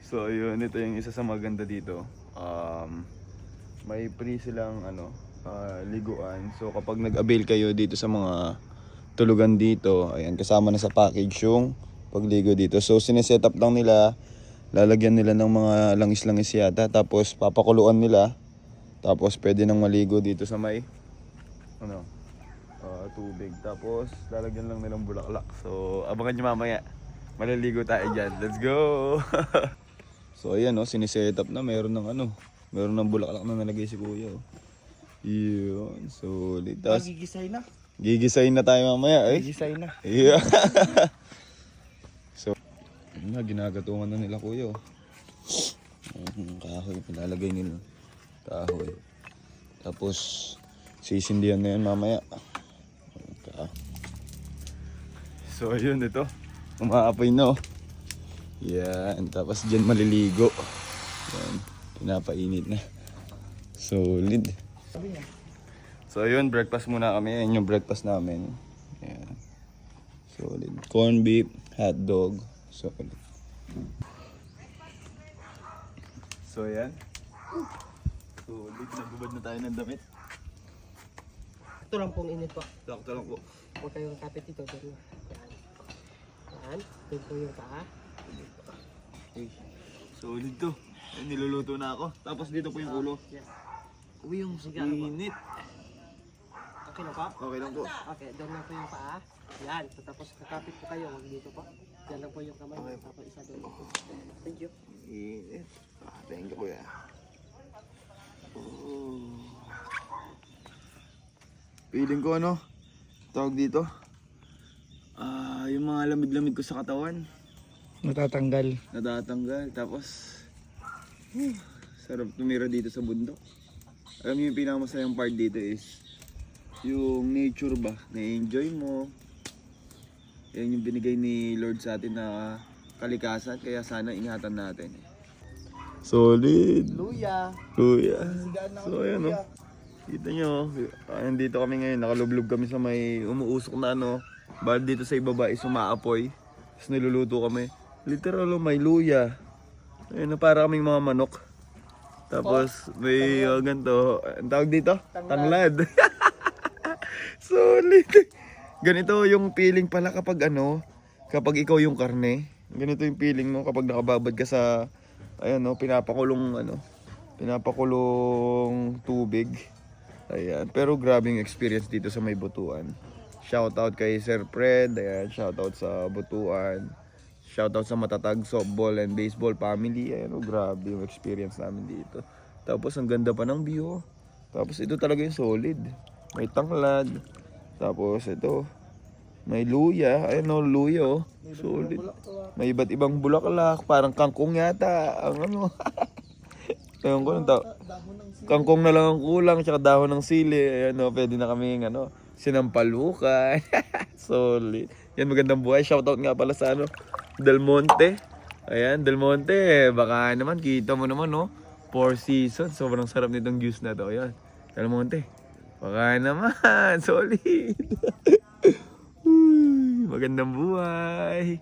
So yun, ito yung isa sa maganda dito. May free silang liguan. So kapag nag-avail kayo dito sa mga tulugan dito, ayan, kasama na sa package yung pagligo dito. So sineset up lang nila, lalagyan nila ng mga langis-langis yata, tapos papakuluan nila. Tapos pwede nang maligo dito sa may tubig. Tapos lalagyan lang nilang bulaklak. So abangan nyo mamaya, maliligo tayo dyan. Let's go! So ayan, siniset up na, meron ng bulaklak na nalagay si kuya. Yun, solid. Tapos gigisay na tayo mamaya eh. Gigisay na. Yeah. So ginagatungan na nila kuya. Kahoy, pinalagay nila kahoy. Tapos sisindihan na yan mamaya. So ayun, ito umaapoy na. Yan, tapos dyan maliligo. Yan, pinapainit na. Solid. So ayun, breakfast muna kami. Yan yung breakfast namin. Yan. Solid. Corn beef, hot dog. Solid. So yan. Solid. Nagbubad na tayo ng damit. Ito lang pong init po. Sakto lang po. Huwag kayong kapit ito. Yan. Yan. Ito po yung paa. Uy, solid to. Ay, niluluto na ako. Tapos dito po yung ulo. Yes. Uy, yung init. Okay na po? Okay lang po. Okay, doon lang po yung paa. Yan. Tapos kakapit po kayo. Huwag dito po. Yan lang po yung kamay. Okay. Tapos isa doon po. Thank you. Init. Thank you kuya. Feeling ko tawag dito. Yung mga lamig-lamig ko sa katawan Natatanggal. natatanggal. Tapos sarap tumira dito sa bundok. Alam niyo yung pinakamasayang part dito is yung nature ba, na-enjoy mo. Yan yung binigay ni Lord sa atin na kalikasan, kaya sana ingatan natin. Solid. Luya. Kuya. So ayan kita nyo, dito kami ngayon, nakalublob kami sa may umuusok na bali dito sa ibaba is umaapoy. Tapos niluluto kami. Literal may luya. Ayun para kaming mga manok. Tapos may ganito, ang tawag dito? Tanglad. Solid. Ganito yung feeling pala kapag kapag ikaw yung karne. Ganito yung feeling mo kapag nakababad ka sa pinapakulong tubig. Ayan, pero grabing experience dito sa may Butuan. Shoutout kay Sir Fred, ayan, shoutout sa Butuan. Shoutout sa Matatag Softball and Baseball Family. Ayan, grabe yung experience namin dito. Tapos ang ganda pa ng view. Tapos ito talaga yung solid. May tanglad. Tapos ito, may luya. Ayan luya solid. May iba't ibang bulaklak. Parang kangkong yata. Ang Ewan ko kangkong na lang ang kulang. Tsaka dahon ng sili. Ayan pwede na kaming sinampalukan. Solid. Yan, magandang buhay. Shoutout nga pala sa Del Monte. Ayan, Del Monte. Baka naman, kita mo naman 4 seasons. Sobrang sarap nitong juice na to. Ayan, Del Monte. Baka naman. Solid. Magandang buhay.